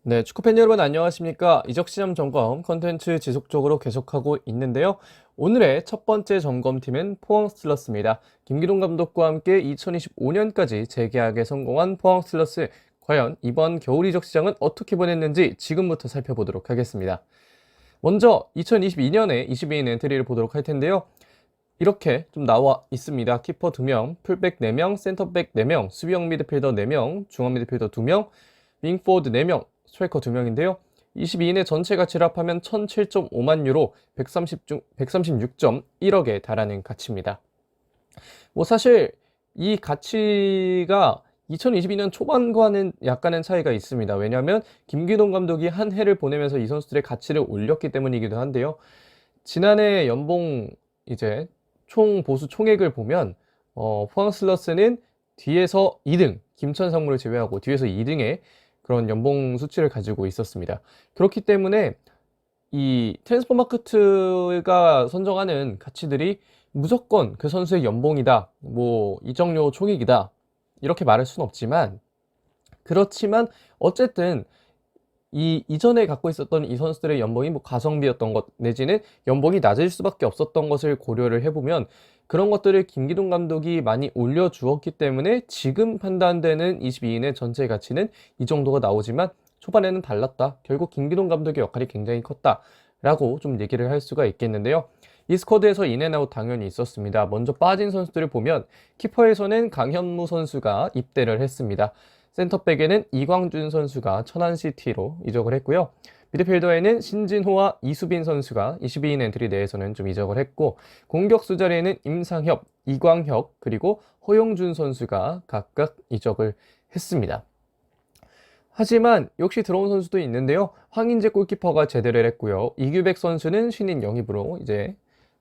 네, 축구팬 여러분 안녕하십니까? 이적시장 점검 컨텐츠 지속적으로 계속하고 있는데요. 오늘의 첫 번째 점검팀은 포항 스틸러스입니다. 김기동 감독과 함께 2025년까지 재계약에 성공한 포항 스틸러스. 과연 이번 겨울 이적 시장은 어떻게 보냈는지 지금부터 살펴보도록 하겠습니다. 먼저 2022년에 22인 엔트리를 보도록 할 텐데요. 이렇게 좀 나와 있습니다. 키퍼 2명, 풀백 4명, 센터백 4명, 수비형 미드필더 4명, 중앙 미드필더 2명, 윙포워드 4명, 스트라이커 2명인데요. 22인의 전체 가치를 합하면 1007.5만 유로, 136.1억에 달하는 가치입니다. 뭐 사실 이 가치가 2022년 초반과는 약간의 차이가 있습니다. 왜냐하면 김기동 감독이 한 해를 보내면서 이 선수들의 가치를 올렸기 때문이기도 한데요. 지난해 연봉 이제 총 보수 총액을 보면 포항 슬러스는 뒤에서 2등, 김천 상무를 제외하고 뒤에서 2등의 그런 연봉 수치를 가지고 있었습니다. 그렇기 때문에 이 트랜스포마크트가 선정하는 가치들이 무조건 그 선수의 연봉이다, 뭐 이적료 총액이다 이렇게 말할 수는 없지만, 그렇지만 어쨌든 이 이전에 갖고 있었던 이 선수들의 연봉이 뭐 가성비였던 것 내지는 연봉이 낮을 수밖에 없었던 것을 고려를 해보면 그런 것들을 김기동 감독이 많이 올려주었기 때문에 지금 판단되는 22인의 전체 가치는 이 정도가 나오지만 초반에는 달랐다. 결국 김기동 감독의 역할이 굉장히 컸다. 라고 좀 얘기를 할 수가 있겠는데요. 이 스쿼드에서 인앤아웃 당연히 있었습니다. 먼저 빠진 선수들을 보면 키퍼에서는 강현무 선수가 입대를 했습니다. 센터백에는 이광준 선수가 천안시티로 이적을 했고요. 미드필더에는 신진호와 이수빈 선수가 22인 엔트리 내에서는 좀 이적을 했고, 공격수 자리에는 임상협, 이광혁, 그리고 허용준 선수가 각각 이적을 했습니다. 하지만 역시 들어온 선수도 있는데요. 황인재 골키퍼가 제대를 했고요. 이규백 선수는 신인 영입으로 이제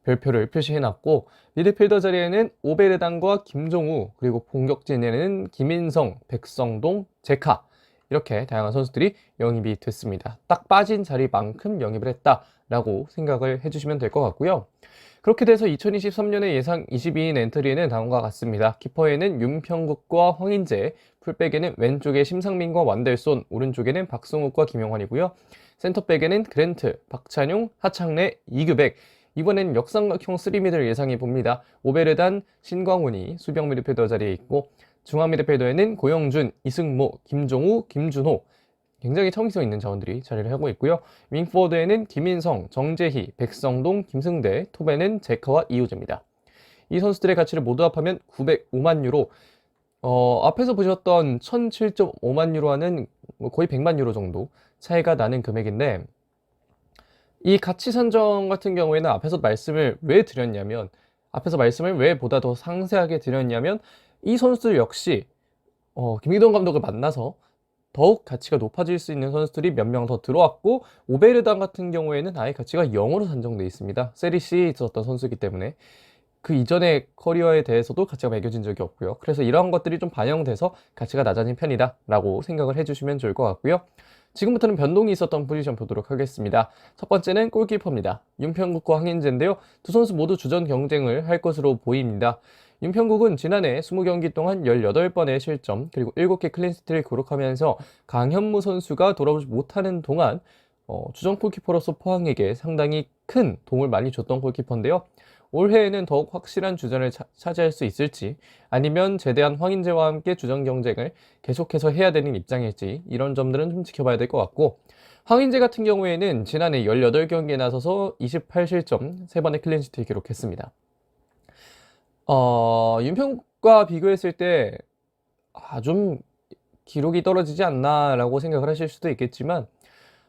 별표를 표시해놨고, 미드필더 자리에는 오베르단과 김종우, 그리고 공격진에는 김인성, 백성동, 제카 이렇게 다양한 선수들이 영입이 됐습니다. 딱 빠진 자리만큼 영입을 했다라고 생각을 해주시면 될 것 같고요. 그렇게 돼서 2023년의 예상 22인 엔트리는 다음과 같습니다. 키퍼에는 윤평국과 황인재, 풀백에는 왼쪽에 심상민과 완델손, 오른쪽에는 박승욱과 김용환이고요. 센터백에는 그랜트, 박찬용, 하창래, 이규백. 이번엔 역삼각형 3미드를 예상해 봅니다. 오베르단, 신광훈이 수비형 미드필더 자리에 있고, 중앙 미드필더에는 고영준, 이승모, 김종우, 김준호, 굉장히 청이성 있는 자원들이 자리를 하고 있고요. 윙포워드에는 김인성, 정재희, 백성동, 김승대, 톱에는 제카와 이우재입니다. 이 선수들의 가치를 모두 합하면 905만 유로, 앞에서 보셨던 1007.5만 유로와는 거의 100만 유로 정도 차이가 나는 금액인데, 이 가치 산정 같은 경우에는 앞에서 말씀을 왜 보다 더 상세하게 드렸냐면, 이 선수들 역시 김기동 감독을 만나서 더욱 가치가 높아질 수 있는 선수들이 몇 명 더 들어왔고, 오베르단 같은 경우에는 아예 가치가 0으로 산정돼 있습니다. 세리 C에 있었던 선수이기 때문에 그 이전의 커리어에 대해서도 가치가 매겨진 적이 없고요. 그래서 이러한 것들이 좀 반영돼서 가치가 낮아진 편이다 라고 생각을 해주시면 좋을 것 같고요. 지금부터는 변동이 있었던 포지션 보도록 하겠습니다. 첫 번째는 골키퍼입니다. 윤평국과 황인재인데요. 두 선수 모두 주전 경쟁을 할 것으로 보입니다. 윤평국은 지난해 20경기 동안 18번의 실점, 그리고 7개 클린시트를 기록하면서 강현무 선수가 돌아오지 못하는 동안 주전 골키퍼로서 포항에게 상당히 큰 도움을 많이 줬던 골키퍼인데요. 올해에는 더욱 확실한 주전을 차지할 수 있을지, 아니면 제대한 황인재와 함께 주전 경쟁을 계속해서 해야 되는 입장일지, 이런 점들은 좀 지켜봐야 될 것 같고, 황인재 같은 경우에는 지난해 18경기에 나서서 28실점, 3번의 클린시트를 기록했습니다. 윤평국과 비교했을 때 좀 기록이 떨어지지 않나라고 생각을 하실 수도 있겠지만,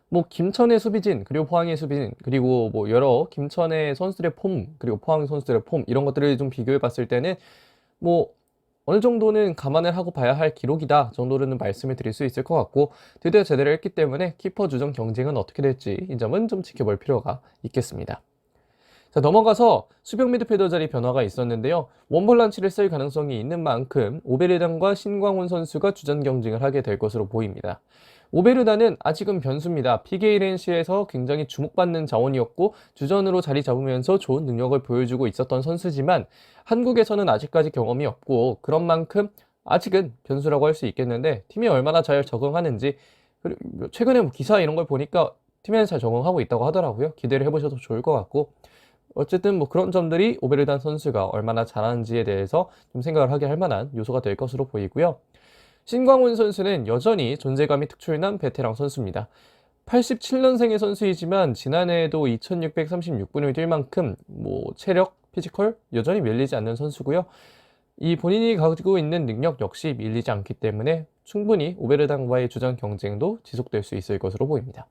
뭐 김천의 수비진, 그리고 포항의 수비진, 그리고 뭐 여러 김천의 선수들의 폼, 그리고 포항 선수들의 폼, 이런 것들을 좀 비교해 봤을 때는 뭐 어느 정도는 감안을 하고 봐야 할 기록이다 정도로는 말씀을 드릴 수 있을 것 같고, 드디어 제대로 했기 때문에 키퍼 주전 경쟁은 어떻게 될지 이 점은 좀 지켜볼 필요가 있겠습니다. 자, 넘어가서 수비형 미드필더 자리 변화가 있었는데요. 원볼란치를 쓸 가능성이 있는 만큼 오베르단과 신광훈 선수가 주전 경쟁을 하게 될 것으로 보입니다. 오베르단은 아직은 변수입니다. PK렌시에서 굉장히 주목받는 자원이었고 주전으로 자리 잡으면서 좋은 능력을 보여주고 있었던 선수지만, 한국에서는 아직까지 경험이 없고 그런 만큼 아직은 변수라고 할 수 있겠는데, 팀이 얼마나 잘 적응하는지, 그리고 최근에 뭐 기사 이런 걸 보니까 팀에서 잘 적응하고 있다고 하더라고요. 기대를 해보셔도 좋을 것 같고, 어쨌든 뭐 그런 점들이 오베르단 선수가 얼마나 잘하는지에 대해서 좀 생각을 하게 할 만한 요소가 될 것으로 보이고요. 신광훈 선수는 여전히 존재감이 특출난 베테랑 선수입니다. 87년생의 선수이지만 지난해에도 2636분을 뛸 만큼 뭐 체력, 피지컬 여전히 밀리지 않는 선수고요. 이 본인이 가지고 있는 능력 역시 밀리지 않기 때문에 충분히 오베르단과의 주전 경쟁도 지속될 수 있을 것으로 보입니다.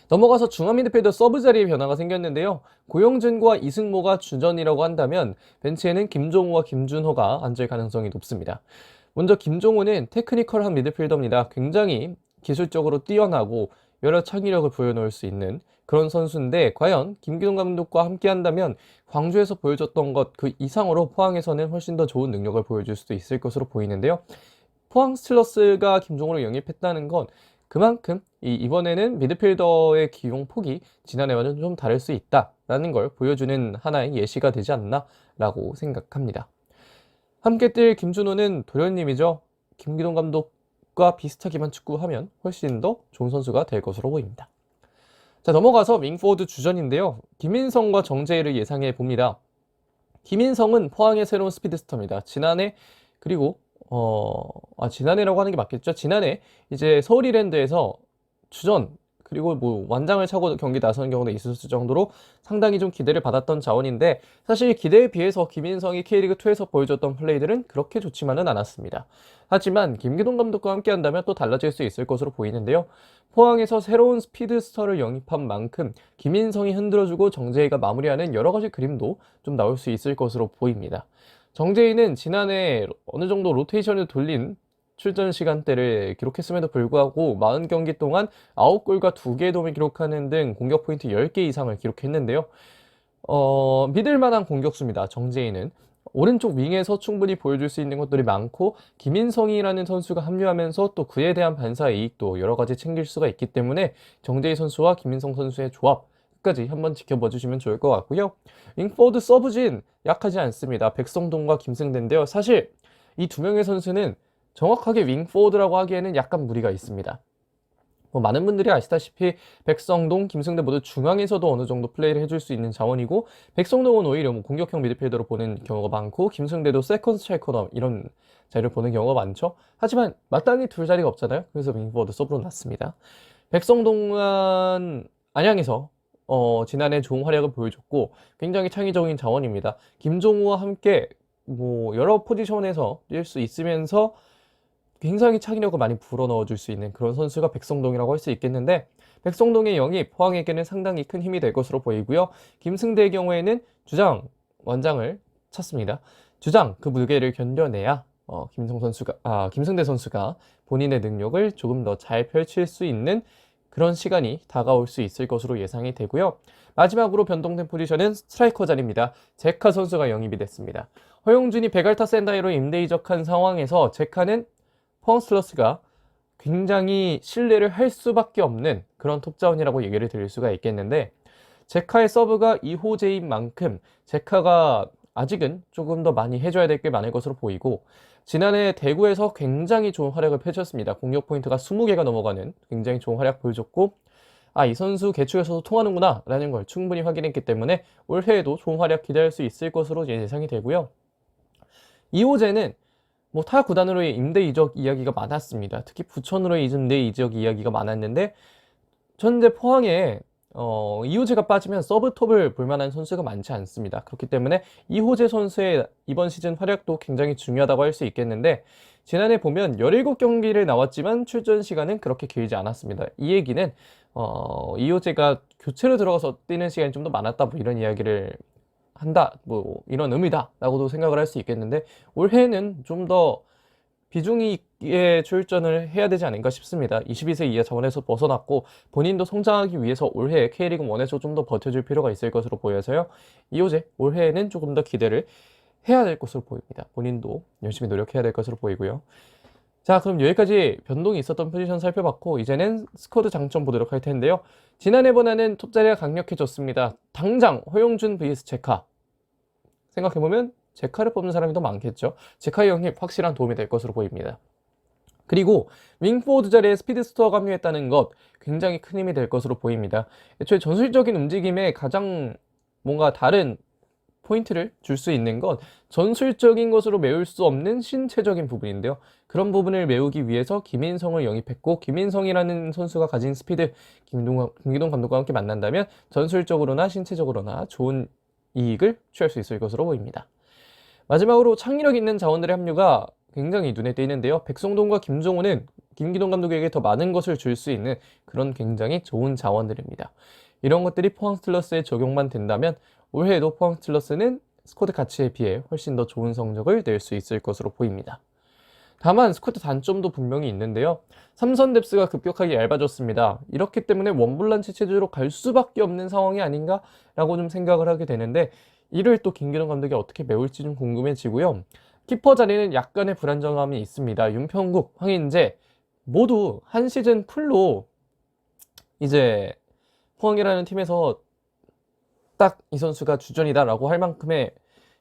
넘어가서 중앙 미드필더 서브 자리에 변화가 생겼는데요. 고영준과 이승모가 주전이라고 한다면 벤치에는 김종우와 김준호가 앉을 가능성이 높습니다. 먼저 김종우는 테크니컬한 미드필더입니다. 굉장히 기술적으로 뛰어나고 여러 창의력을 보여놓을 수 있는 그런 선수인데, 과연 김기동 감독과 함께 한다면 광주에서 보여줬던 것 그 이상으로 포항에서는 훨씬 더 좋은 능력을 보여줄 수도 있을 것으로 보이는데요. 포항 스틸러스가 김종우를 영입했다는 건 그만큼 이번에는 미드필더의 기용 폭이 지난해와는 좀 다를 수 있다라는 걸 보여주는 하나의 예시가 되지 않나라고 생각합니다. 함께 뛸 김준호는 도련님이죠. 김기동 감독과 비슷하게만 축구하면 훨씬 더 좋은 선수가 될 것으로 보입니다. 자, 넘어가서 윙포워드 주전인데요. 김인성과 정재희를 예상해 봅니다. 김인성은 포항의 새로운 스피드스터입니다. 지난해, 그리고 지난해라고 하는 게 맞겠죠? 지난해 이제 서울 이랜드에서 주전, 그리고 뭐 완장을 차고 경기 나서는 경우도 있었을 정도로 상당히 좀 기대를 받았던 자원인데, 사실 기대에 비해서 김인성이 K리그2에서 보여줬던 플레이들은 그렇게 좋지만은 않았습니다. 하지만 김기동 감독과 함께 한다면 또 달라질 수 있을 것으로 보이는데요. 포항에서 새로운 스피드스터를 영입한 만큼 김인성이 흔들어주고 정재희가 마무리하는 여러 가지 그림도 좀 나올 수 있을 것으로 보입니다. 정재희는 지난해 어느 정도 로테이션을 돌린 출전 시간대를 기록했음에도 불구하고 40경기 동안 9골과 2개의 도움을 기록하는 등 공격 포인트 10개 이상을 기록했는데요. 믿을 만한 공격수입니다. 정재희는 오른쪽 윙에서 충분히 보여줄 수 있는 것들이 많고, 김인성이라는 선수가 합류하면서 또 그에 대한 반사 이익도 여러 가지 챙길 수가 있기 때문에 정재희 선수와 김인성 선수의 조합 끝까지 한번 지켜봐 주시면 좋을 것 같고요. 윙포워드 서브진 약하지 않습니다. 백성동과 김승대인데요. 사실 이 두 명의 선수는 정확하게 윙포워드라고 하기에는 약간 무리가 있습니다. 뭐 많은 분들이 아시다시피 백성동, 김승대 모두 중앙에서도 어느 정도 플레이를 해줄 수 있는 자원이고, 백성동은 오히려 뭐 공격형 미드필더로 보는 경우가 많고, 김승대도 세컨드 스트라이커나 이런 자리를 보는 경우가 많죠. 하지만 마땅히 둘 자리가 없잖아요. 그래서 윙포워드 서브로 놨습니다. 백성동은 안양에서 지난해 좋은 활약을 보여줬고 굉장히 창의적인 자원입니다. 김종우와 함께 뭐 여러 포지션에서 뛸 수 있으면서 굉장히 창의력을 많이 불어넣어 줄 수 있는 그런 선수가 백성동이라고 할 수 있겠는데, 백성동의 영입 포항에게는 상당히 큰 힘이 될 것으로 보이고요. 김승대의 경우에는 주장 원장을 찾습니다. 주장 그 무게를 견뎌내야 김승대 선수가 본인의 능력을 조금 더 잘 펼칠 수 있는 그런 시간이 다가올 수 있을 것으로 예상이 되고요. 마지막으로 변동된 포지션은 스트라이커 자리입니다. 제카 선수가 영입이 됐습니다. 허용준이 베갈타 센다이로 임대 이적한 상황에서 제카는 포항 스틸러스가 굉장히 신뢰를 할 수밖에 없는 그런 톱자원이라고 얘기를 드릴 수가 있겠는데, 제카의 서브가 2호제인 만큼 제카가 아직은 조금 더 많이 해줘야 될 게 많을 것으로 보이고, 지난해 대구에서 굉장히 좋은 활약을 펼쳤습니다. 공격 포인트가 20개가 넘어가는 굉장히 좋은 활약 보여줬고, 이 선수 개축에서도 통하는구나 라는 걸 충분히 확인했기 때문에 올해에도 좋은 활약 기대할 수 있을 것으로 예상이 되고요. 이호재는 뭐 타 구단으로의 임대 이적 이야기가 많았습니다. 특히 부천으로의 임대 이적 이야기가 많았는데, 현재 포항에 이호재가 빠지면 서브톱을 볼만한 선수가 많지 않습니다. 그렇기 때문에 이호재 선수의 이번 시즌 활약도 굉장히 중요하다고 할 수 있겠는데, 지난해 보면 17경기를 나왔지만 출전 시간은 그렇게 길지 않았습니다. 이 얘기는 이호재가 교체로 들어가서 뛰는 시간이 좀 더 많았다, 뭐 이런 이야기를 한다, 뭐 이런 의미다라고도 생각을 할 수 있겠는데, 올해는 좀 더 비중 있게 출전을 해야 되지 않을까 싶습니다. 22세 이하 자원에서 벗어났고 본인도 성장하기 위해서 올해 K리그 1에서 좀 더 버텨줄 필요가 있을 것으로 보여서요. 이호재 올해에는 조금 더 기대를 해야 될 것으로 보입니다. 본인도 열심히 노력해야 될 것으로 보이고요. 자, 그럼 여기까지 변동이 있었던 포지션 살펴봤고, 이제는 스쿼드 장점 보도록 할 텐데요. 지난해보다는 톱자리가 강력해졌습니다. 당장 허용준 vs 제카 생각해보면 제카를 뽑는 사람이 더 많겠죠. 제카의 영입 확실한 도움이 될 것으로 보입니다. 그리고 윙포워드 자리에 스피드스터가 합류했다는 것 굉장히 큰 힘이 될 것으로 보입니다. 애초에 전술적인 움직임에 가장 뭔가 다른 포인트를 줄 수 있는 건 전술적인 것으로 메울 수 없는 신체적인 부분인데요. 그런 부분을 메우기 위해서 김인성을 영입했고, 김인성이라는 선수가 가진 스피드, 김기동 감독과 함께 만난다면 전술적으로나 신체적으로나 좋은 이익을 취할 수 있을 것으로 보입니다. 마지막으로 창의력 있는 자원들의 합류가 굉장히 눈에 띄는데요. 백성동과 김종호는 김기동 감독에게 더 많은 것을 줄 수 있는 그런 굉장히 좋은 자원들입니다. 이런 것들이 포항 스틸러스에 적용만 된다면 올해에도 포항 스틸러스는 스쿼드 가치에 비해 훨씬 더 좋은 성적을 낼 수 있을 것으로 보입니다. 다만 스쿼드 단점도 분명히 있는데요. 삼선 뎁스가 급격하게 얇아졌습니다. 이렇기 때문에 원볼란치 체제로 갈 수밖에 없는 상황이 아닌가라고 좀 생각을 하게 되는데, 이를 또 김기동 감독이 어떻게 메울지 좀 궁금해지고요. 키퍼 자리는 약간의 불안정함이 있습니다. 윤평국, 황인재 모두 한 시즌 풀로 이제 포항이라는 팀에서 딱 이 선수가 주전이다라고 할 만큼의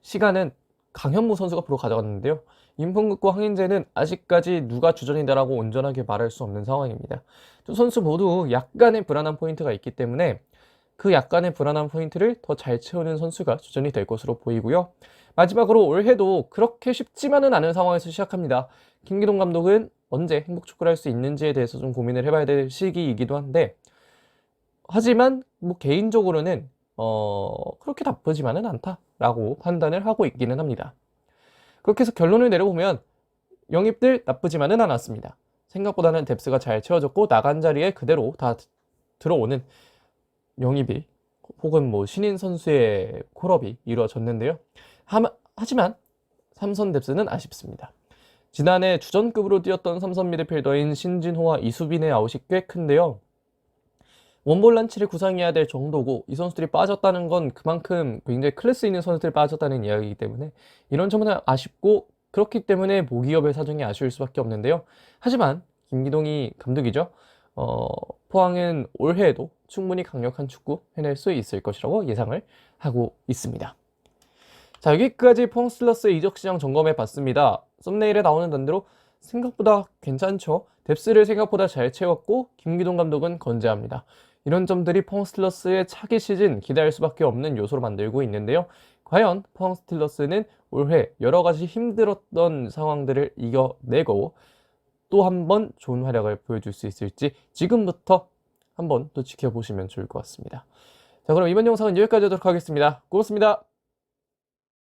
시간은 강현무 선수가 프로 가져갔는데요. 윤평국과 황인재는 아직까지 누가 주전이다라고 온전하게 말할 수 없는 상황입니다. 두 선수 모두 약간의 불안한 포인트가 있기 때문에 그 약간의 불안한 포인트를 더 잘 채우는 선수가 주전이 될 것으로 보이고요. 마지막으로 올해도 그렇게 쉽지만은 않은 상황에서 시작합니다. 김기동 감독은 언제 행복축구를 할 수 있는지에 대해서 좀 고민을 해봐야 될 시기이기도 한데, 하지만 뭐 개인적으로는 그렇게 나쁘지만은 않다라고 판단을 하고 있기는 합니다. 그렇게 해서 결론을 내려보면 영입들 나쁘지만은 않았습니다. 생각보다는 뎁스가 잘 채워졌고 나간 자리에 그대로 다 들어오는 영입이 혹은 뭐 신인 선수의 콜업이 이루어졌는데요. 하지만 삼선 뎁스는 아쉽습니다. 지난해 주전급으로 뛰었던 삼선 미드필더인 신진호와 이수빈의 아웃이 꽤 큰데요. 원볼란치를 구상해야 될 정도고 이 선수들이 빠졌다는 건 그만큼 굉장히 클래스 있는 선수들이 빠졌다는 이야기이기 때문에 이런 점은 아쉽고, 그렇기 때문에 모기업의 사정이 아쉬울 수밖에 없는데요. 하지만 김기동이 감독이죠. 포항은 올해에도 충분히 강력한 축구 해낼 수 있을 것이라고 예상을 하고 있습니다. 자, 여기까지 포항 스틸러스의 이적 시장 점검해 봤습니다. 썸네일에 나오는 단대로 생각보다 괜찮죠. 뎁스를 생각보다 잘 채웠고 김기동 감독은 건재합니다. 이런 점들이 포항 스틸러스의 차기 시즌 기대할 수밖에 없는 요소로 만들고 있는데요. 과연 포항 스틸러스는 올해 여러 가지 힘들었던 상황들을 이겨내고 또 한 번 좋은 활약을 보여줄 수 있을지 지금부터 한번 또 지켜보시면 좋을 것 같습니다. 자, 그럼 이번 영상은 여기까지 하도록 하겠습니다. 고맙습니다.